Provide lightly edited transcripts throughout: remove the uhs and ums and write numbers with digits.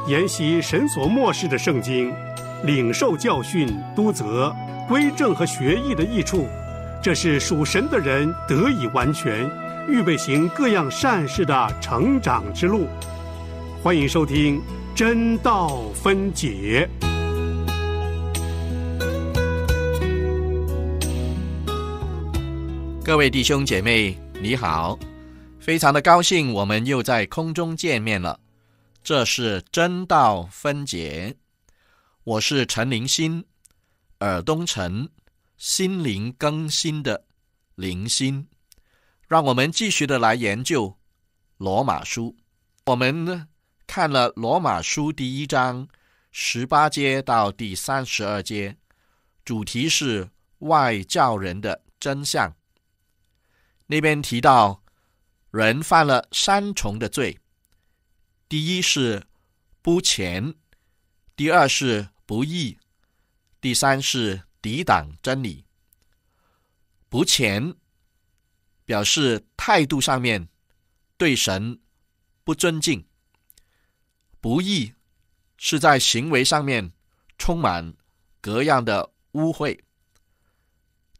研习神所默示的圣经，领受教训、督责、归正和学义的益处，这是属神的人得以完全，预备行各样善事的成长之路。欢迎收听真道分解。各位弟兄姐妹，你好，非常的高兴我们又在空中见面了。这是真道分解，我是陈灵心，耳东陈，心灵更新的灵心。让我们继续的来研究罗马书。我们呢看了罗马书第1章18节到第32节，主题是外教人的真相。那边提到人犯了3重的罪，第一是不虔，第二是不义，第三是抵挡真理。不虔表示态度上面对神不尊敬，不义是在行为上面充满各样的污秽，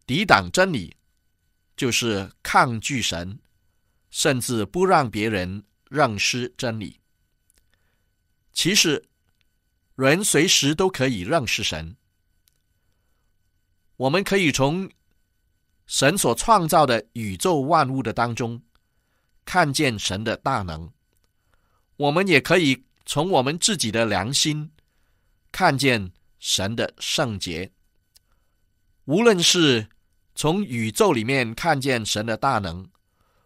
抵挡真理就是抗拒神，甚至不让别人认识真理。其实人随时都可以认识神，我们可以从神所创造的宇宙万物的当中看见神的大能，我们也可以从我们自己的良心看见神的圣洁。无论是从宇宙里面看见神的大能，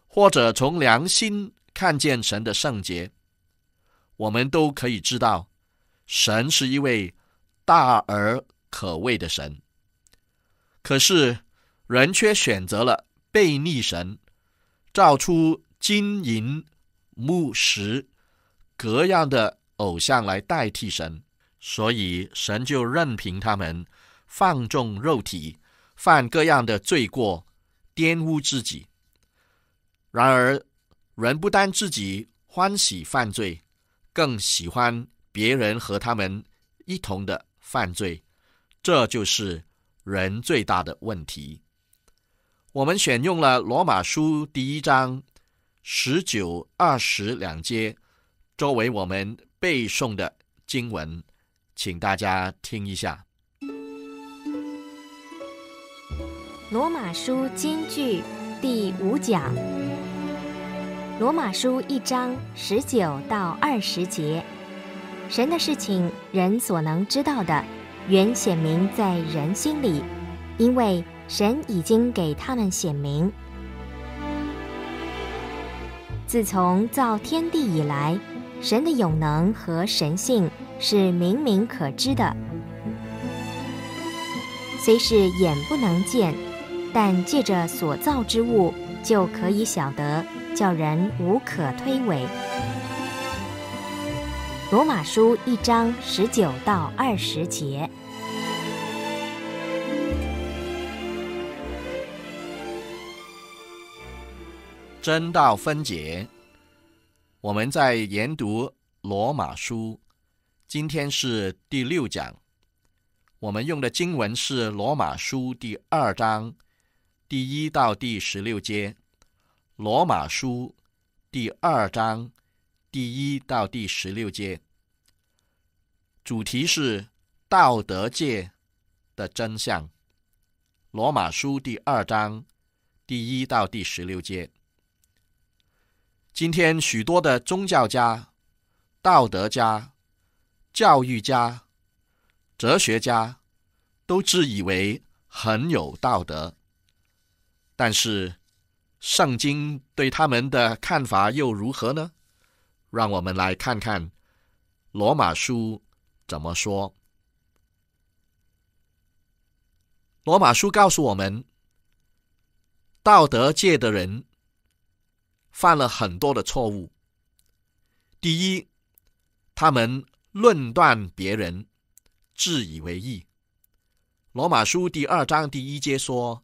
或者从良心看见神的圣洁，我们都可以知道神是一位大而可畏的神。可是人却选择了悖逆神，造出金银木石各样的偶像来代替神，所以神就任凭他们放纵肉体，犯各样的罪过，玷污自己。然而人不但自己欢喜犯罪，更喜欢别人和他们一同的犯罪，这就是人最大的问题。我们选用了罗马书第1章19、20两节作为我们背诵的经文，请大家听一下。罗马书金句第5讲，罗马书1章19到20节，神的事情人所能知道的，原显明在人心里，因为神已经给他们显明。自从造天地以来，神的永能和神性是明明可知的，虽是眼不能见，但借着所造之物就可以晓得，叫人无可推诿。罗马书1章19到20节。真道分解，我们在研读罗马书，今天是第6讲。我们用的经文是罗马书第2章第1到第16节，罗马书第2章第1到第16节，主题是道德界的真相。罗马书第2章第1到第16节。今天许多的宗教家、道德家、教育家、哲学家都自以为很有道德，但是圣经对他们的看法又如何呢？让我们来看看罗马书怎么说。罗马书告诉我们，道德界的人犯了很多的错误。第一，他们论断别人，自以为义。罗马书第2章第1节说，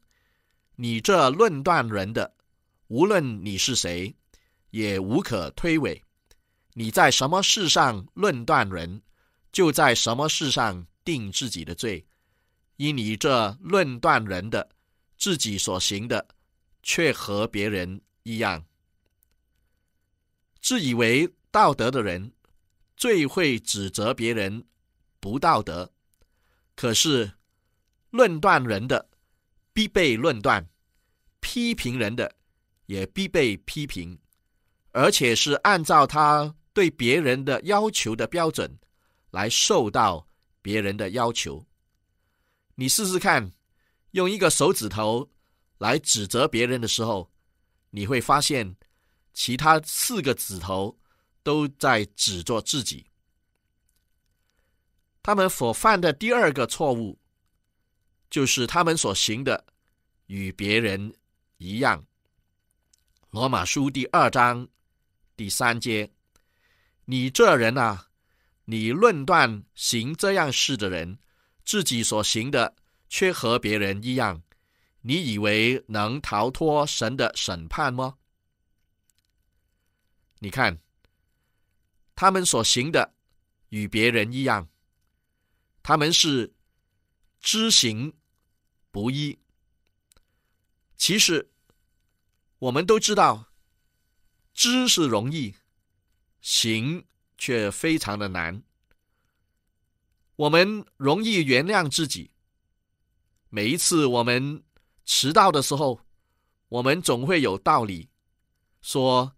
你这论断人的，无论你是谁，也无可推诿。你在什么事上论断人，就在什么事上定自己的罪，因你这论断人的，自己所行的却和别人一样。自以为道德的人最会指责别人不道德，可是论断人的必被论断，批评人的也必被批评，而且是按照他对别人的要求的标准来受到别人的要求。你试试看，用一个手指头来指责别人的时候，你会发现其他4个指头都在指着自己。他们所犯的第2个错误，就是他们所行的与别人一样。罗马书第2章第3节，你这人啊，你论断行这样事的人，自己所行的却和别人一样，你以为能逃脱神的审判吗？你看，他们所行的与别人一样，他们是知行不一。其实我们都知道，知是容易，行却非常的难。我们容易原谅自己，每一次我们迟到的时候，我们总会有道理，说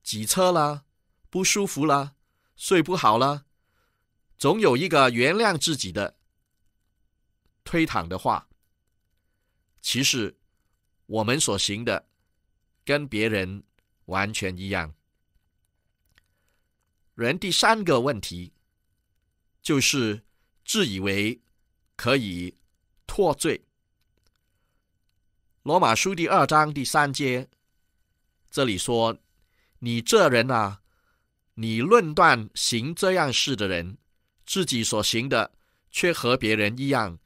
挤车了，不舒服了，睡不好了，总有一个原谅自己的推搪的话。其实我们所行的跟别人完全一样。人第3个问题就是自以为可以脱罪。罗马书第2章第3节，这里说，你这人啊，你论断行这样事的人，自己所行的却和别人一样，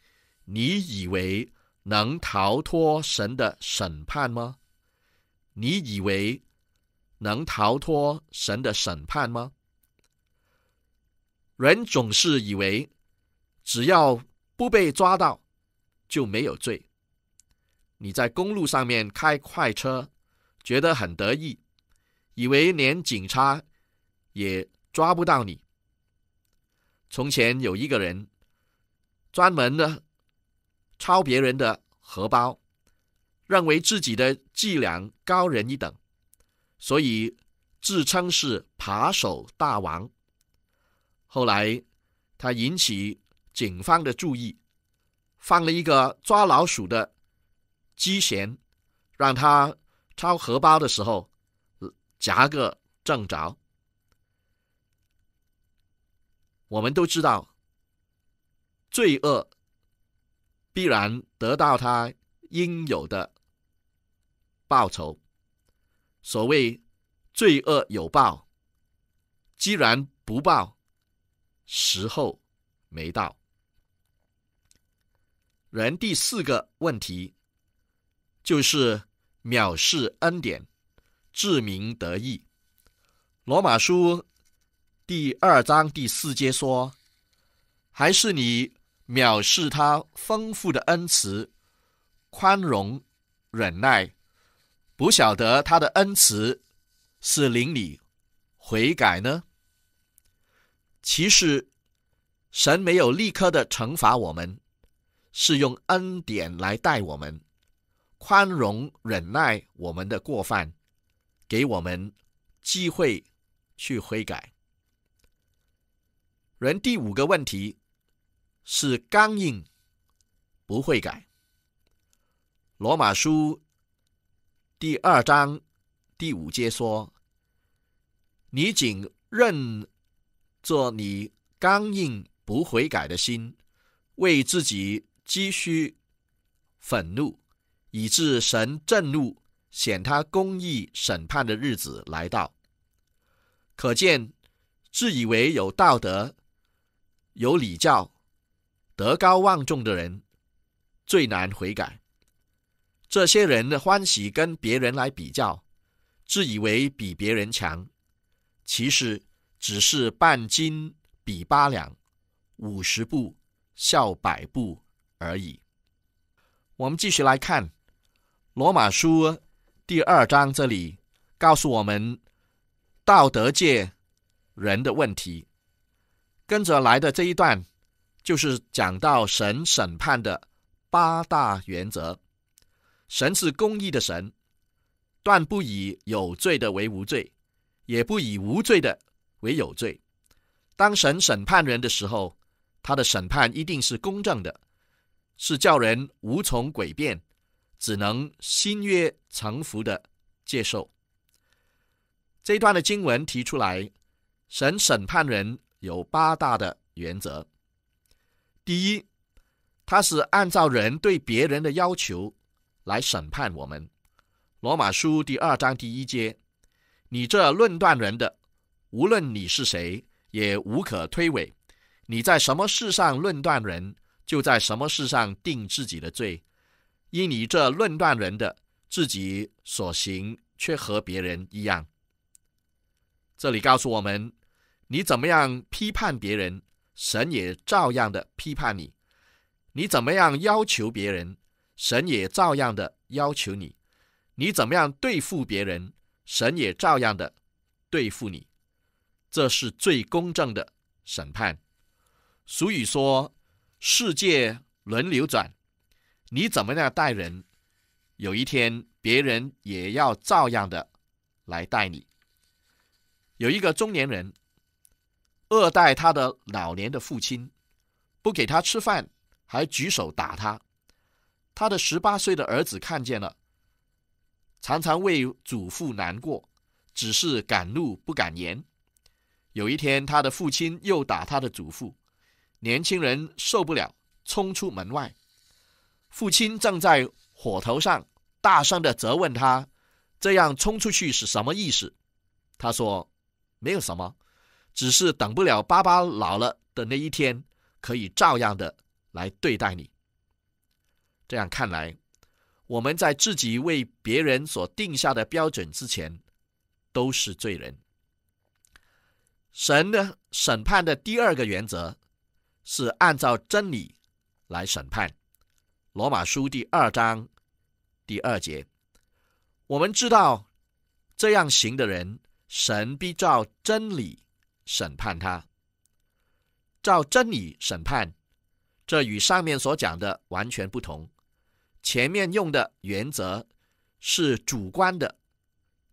你以为能逃脱神的审判吗？你以为能逃脱神的审判吗？人总是以为只要不被抓到就没有罪。你在公路上面开快车，觉得很得意，以为连警察也抓不到你。从前有一个人专门的抄别人的荷包，认为自己的伎俩高人一等，所以自称是扒手大王。后来他引起警方的注意，放了一个抓老鼠的机弦，让他抄荷包的时候夹个正着。我们都知道，罪恶必然得到他应有的报酬。所谓罪恶有报，既然不报，时候没到。人第4个问题就是藐视恩典，自鸣得意。罗马书第2章第4节说，还是你藐视他丰富的恩慈，宽容忍耐，不晓得他的恩慈是领你悔改呢？其实神没有立刻的惩罚我们，是用恩典来待我们，宽容忍耐我们的过犯，给我们机会去悔改。人第5个问题是刚硬不悔改。罗马书第2章第5节说，你仅认作你刚硬不悔改的心，为自己积蓄愤怒，以致神震怒，显他公义审判的日子来到。可见自以为有道德有礼教德高望重的人最难悔改。这些人欢喜跟别人来比较，自以为比别人强，其实只是半斤比8两，50步笑100步而已。我们继续来看罗马书第2章，这里告诉我们道德界人的问题。跟着来的这一段就是讲到神审判的8大原则。神是公义的神，断不以有罪的为无罪，也不以无罪的为有罪。当神审判人的时候，他的审判一定是公正的，是叫人无从诡辩，只能心悦诚服的接受。这一段的经文提出来，神审判人有8大的原则。第一，他是按照人对别人的要求来审判我们。罗马书第2章第1节，你这论断人的，无论你是谁，也无可推诿。你在什么事上论断人，就在什么事上定自己的罪。因你这论断人的，自己所行却和别人一样。这里告诉我们，你怎么样批判别人，神也照样的批判你；你怎么样要求别人，神也照样的要求你；你怎么样对付别人，神也照样的对付你。这是最公正的审判。俗语说，世界轮流转，你怎么样待人，有一天别人也要照样的来待你。有一个中年人恶待他的老年的父亲，不给他吃饭，还举手打他。他的18岁的儿子看见了，常常为祖父难过，只是敢怒不敢言。有一天，他的父亲又打他的祖父，年轻人受不了，冲出门外。父亲正在火头上，大声地责问他，这样冲出去是什么意思？他说，没有什么，只是等不了爸爸老了的那一天，可以照样的来对待你。这样看来，我们在自己为别人所定下的标准之前，都是罪人。神的审判的第2个原则是按照真理来审判。罗马书第2章第2节，我们知道这样行的人，神必照真理审判他。照真理审判，这与上面所讲的完全不同。前面用的原则是主观的，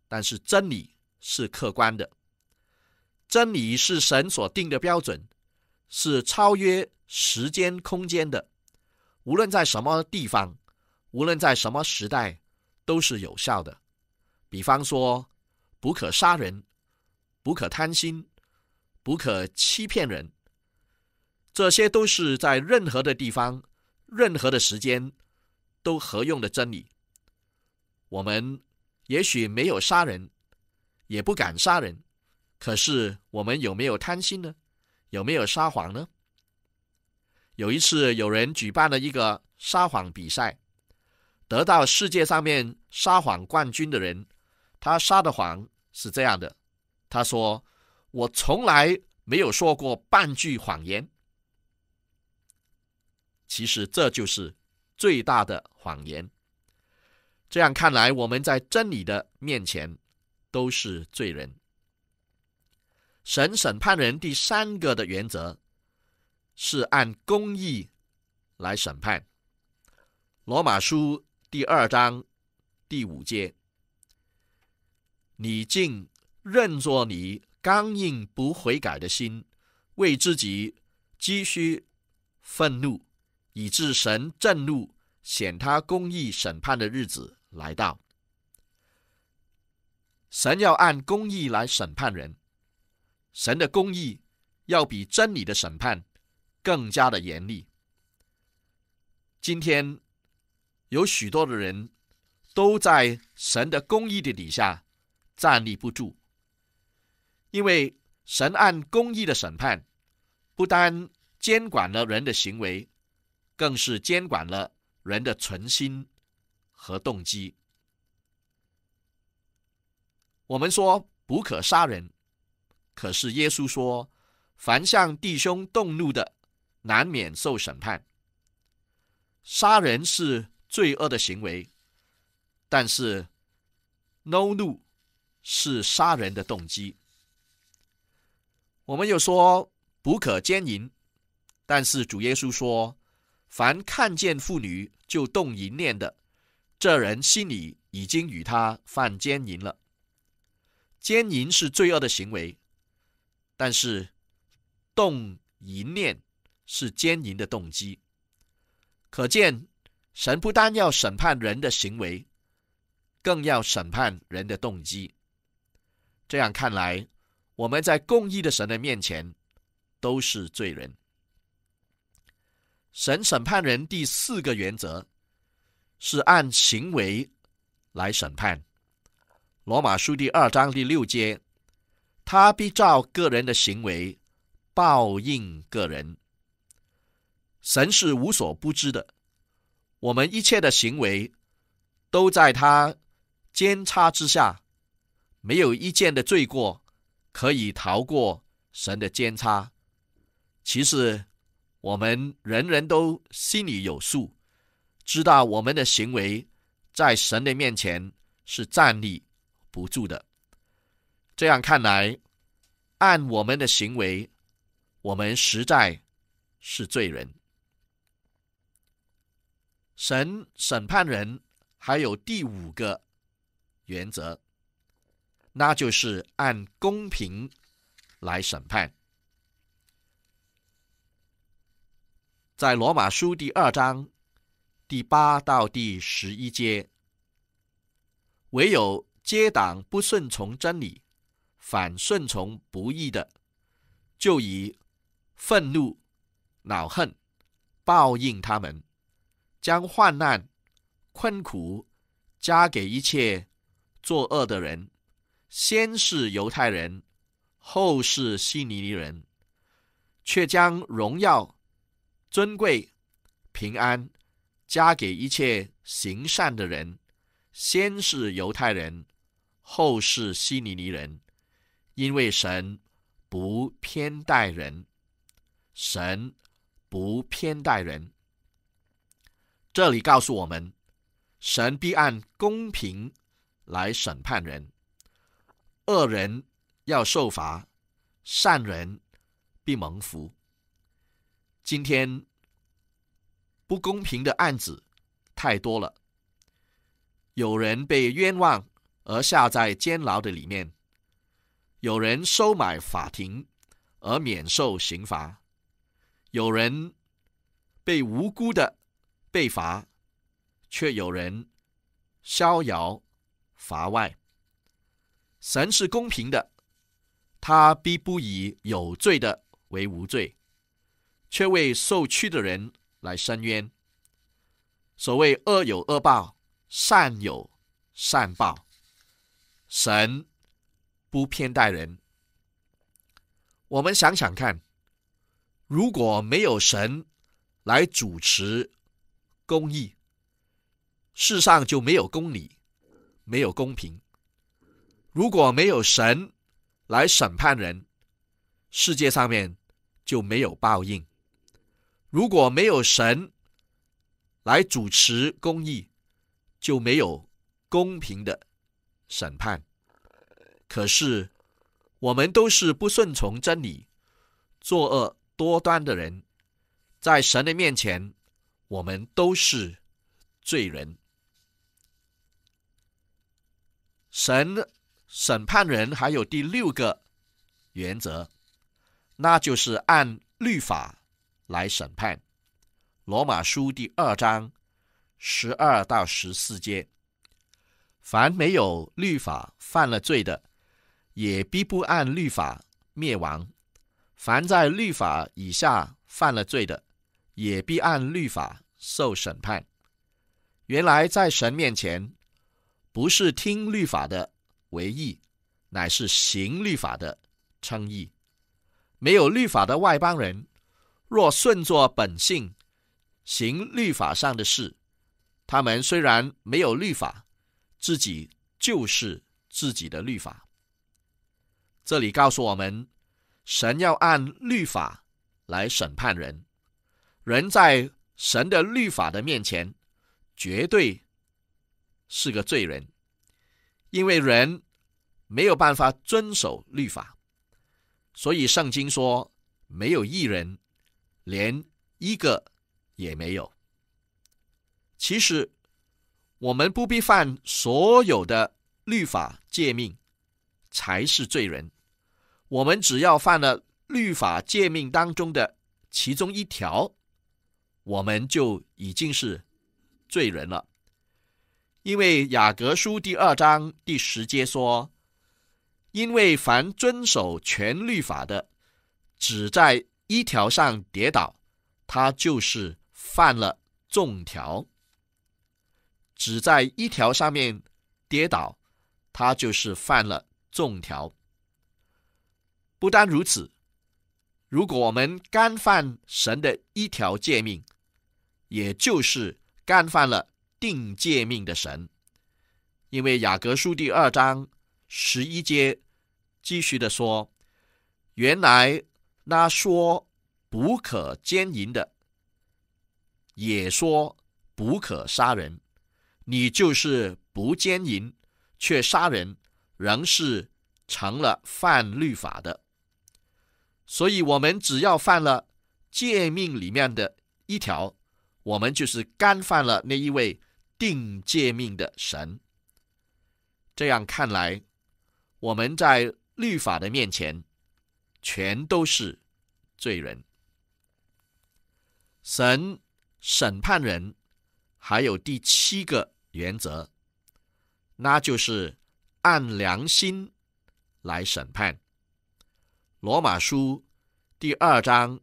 但是真理是客观的。真理是神所定的标准，是超越时间空间的，无论在什么地方，无论在什么时代，都是有效的。比方说，不可杀人，不可贪心，不可欺骗人，这些都是在任何的地方、任何的时间都合用的真理。我们也许没有杀人，也不敢杀人，可是我们有没有贪心呢？有没有撒谎呢？有一次，有人举办了一个撒谎比赛，得到世界上面撒谎冠军的人，他撒的谎是这样的，他说，我从来没有说过半句谎言。其实这就是最大的谎言。这样看来，我们在真理的面前都是罪人。神审判人第3个的原则是按公义来审判。罗马书第2章第5节，你竟认作你刚硬不悔改的心，为自己积蓄愤怒，以致神震怒，显他公义审判的日子来到。神要按公义来审判人，神的公义要比真理的审判更加的严厉。今天有许多的人都在神的公义的底下站立不住，因为神按公义的审判，不单监管了人的行为，更是监管了人的存心和动机。我们说不可杀人，可是耶稣说，凡向弟兄动怒的，难免受审判。杀人是罪恶的行为，但是恼怒是杀人的动机。我们又说不可奸淫，但是主耶稣说，凡看见妇女就动淫念的，这人心里已经与他犯奸淫了。奸淫是罪恶的行为，但是动淫念是奸淫的动机。可见神不单要审判人的行为，更要审判人的动机。这样看来，我们在公义的神的面前都是罪人。神审判人第4个原则是按行为来审判。罗马书第2章第6节，他必照个人的行为报应个人。神是无所不知的，我们一切的行为都在他监察之下，没有一件的罪过可以逃过神的监察。其实我们人人都心里有数，知道我们的行为在神的面前是站立不住的。这样看来，按我们的行为，我们实在是罪人。神审判人还有第5个原则，那就是按公平来审判。在罗马书第2章第8到第11节，唯有结党不顺从真理，反顺从不义的，就以愤怒、恼恨报应他们，将患难、困苦加给一切作恶的人，先是犹太人，后是希尼尼人，却将荣耀、尊贵、平安加给一切行善的人，先是犹太人，后是希尼尼人，因为神不偏待人。神不偏待人。这里告诉我们，神必按公平来审判人，恶人要受罚，善人必蒙福。今天不公平的案子太多了，有人被冤枉而下在监牢的里面，有人收买法庭而免受刑罚，有人被无辜的被罚，却有人逍遥法外。神是公平的，他必不以有罪的为无罪，却为受屈的人来伸冤。所谓恶有恶报，善有善报，神不偏待人。我们想想看，如果没有神来主持公义，世上就没有公理，没有公平。如果没有神来审判人，世界上面就没有报应。如果没有神来主持公义，就没有公平的审判。可是我们都是不顺从真理、作恶多端的人，在神的面前，我们都是罪人。神审判人还有第6个原则，那就是按律法来审判。罗马书第2章12到14节，凡没有律法犯了罪的，也必不按律法灭亡；凡在律法以下犯了罪的，也必按律法受审判。原来在神面前，不是听律法的为义，乃是行律法的称义。没有律法的外邦人，若顺作本性，行律法上的事，他们虽然没有律法，自己就是自己的律法。这里告诉我们，神要按律法来审判人，人在神的律法的面前绝对是个罪人，因为人没有办法遵守律法，所以圣经说没有义人，连一个也没有。其实我们不必犯所有的律法诫命才是罪人，我们只要犯了律法诫命当中的其中一条，我们就已经是罪人了。因为雅各书第2章第10节说，因为凡遵守全律法的，只在一条上跌倒，他就是犯了众条。只在一条上面跌倒，他就是犯了众条。不单如此，如果我们干犯神的一条诫命，也就是干犯了定诫命的神。因为雅各书第2章11节继续的说，原来那说不可奸淫的，也说不可杀人，你就是不奸淫却杀人，仍是成了犯律法的。所以我们只要犯了诫命里面的一条，我们就是干犯了那一位定诫命的神。这样看来，我们在律法的面前全都是罪人。神审判人还有第7个原则，那就是按良心来审判。罗马书第2章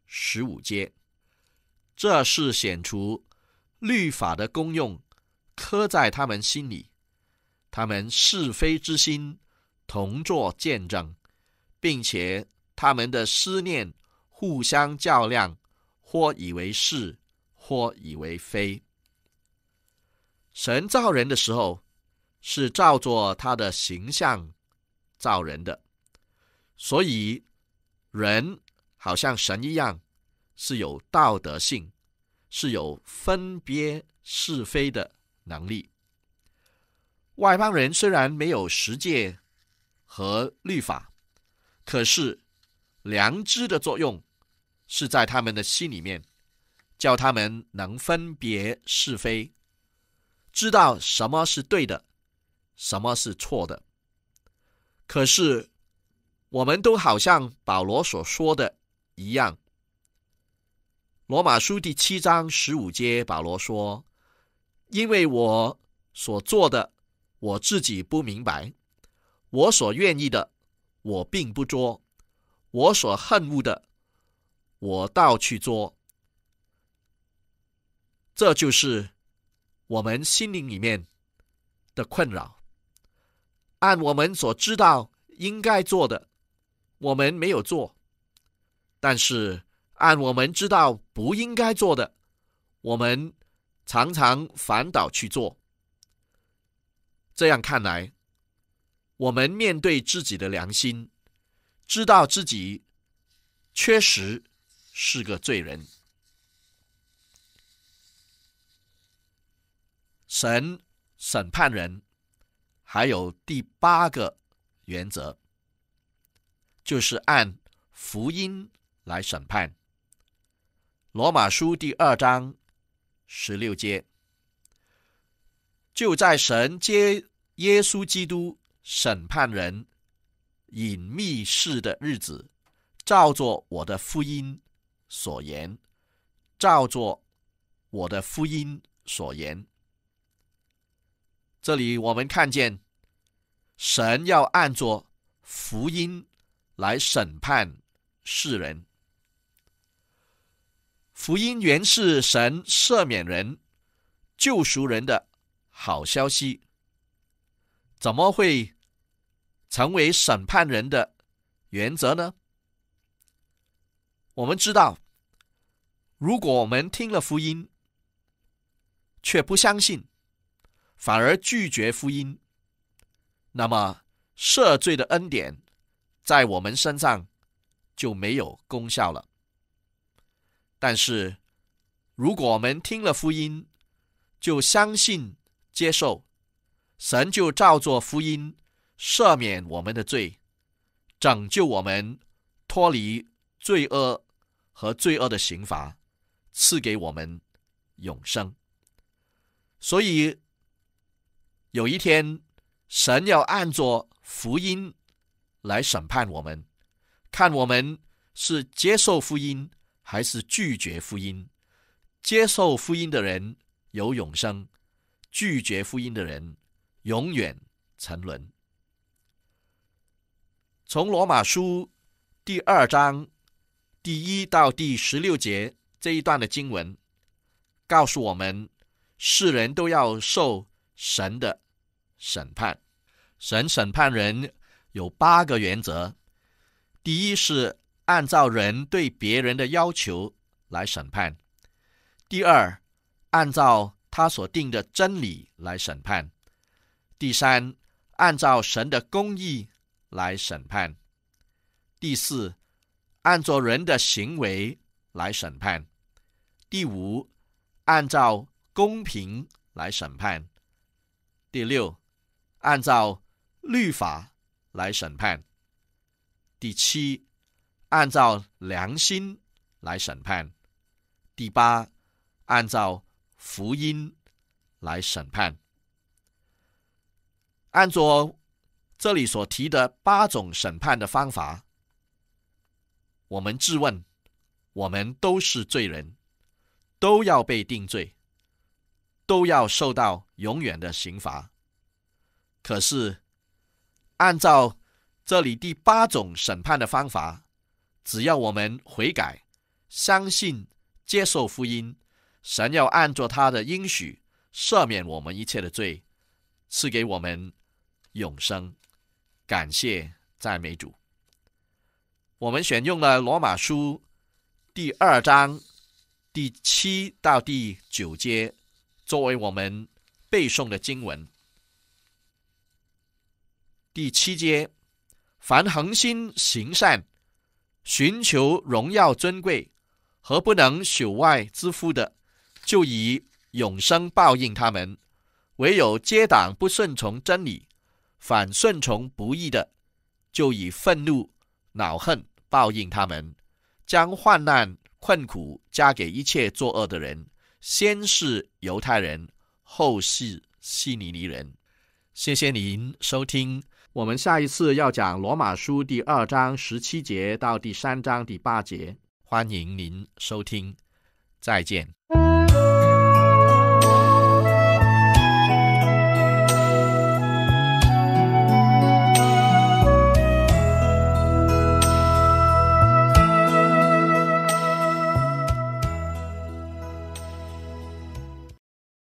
15节，这是显出律法的功用刻在他们心里，他们是非之心同作见证，并且他们的思念互相较量，或以为是，或以为非。神造人的时候是照作他的形象造人的，所以人好像神一样，是有道德性，是有分别是非的能力。外邦人虽然没有十诫和律法，可是良知的作用是在他们的心里面，叫他们能分别是非，知道什么是对的，什么是错的。可是我们都好像保罗所说的一样，罗马书第7章15节，保罗说，因为我所做的我自己不明白，我所愿意的我并不做，我所恨恶的我倒去做。这就是我们心灵里面的困扰。按我们所知道应该做的，我们没有做，但是按我们知道不应该做的，我们常常反倒去做。这样看来，我们面对自己的良心，知道自己确实是个罪人。神审判人还有第8个原则，就是按福音来审判。罗马书第2章16节，就在神接耶稣基督审判人隐秘事的日子，照作我的福音所言，照作我的福音所言。这里我们看见神要按着福音来审判世人。福音原是神赦免人、救赎人的好消息，怎么会成为审判人的原则呢？我们知道，如果我们听了福音却不相信，反而拒绝福音，那么赦罪的恩典在我们身上就没有功效了。但是如果我们听了福音，就相信接受，神就照做福音赦免我们的罪，拯救我们脱离罪恶和罪恶的刑罚，赐给我们永生。所以有一天，神要按着福音来审判我们，看我们是接受福音还是拒绝福音。接受福音的人有永生，拒绝福音的人永远沉沦。从罗马书第2章第1到第16节这一段的经文告诉我们，世人都要受神的审判。神审判人有8个原则。第一是按照人对别人的要求来审判。第二，按照他所定的真理来审判。第三，按照神的公义来审判。第四，按照人的行为来审判。第五，按照公平来审判。第六，按照律法来审判。第七，按照良心来审判。第八，按照福音来审判。按照这里所提的8种审判的方法，我们质问，我们都是罪人，都要被定罪，都要受到永远的刑罚。可是按照这里第8种审判的方法，只要我们悔改，相信接受福音，神要按照他的应许赦免我们一切的罪，赐给我们永生。感谢赞美主。我们选用了罗马书第2章第7到第9节作为我们背诵的经文。第7节，凡恒心行善，寻求荣耀尊贵和不能朽坏之福的，就以永生报应他们；唯有结党不顺从真理，反顺从不义的，就以愤怒恼恨报应他们，将患难困苦加给一切作恶的人，先是犹太人，后是希尼尼人。谢谢您收听，我们下一次要讲罗马书第2章17节到第3章第8节，欢迎您收听，再见。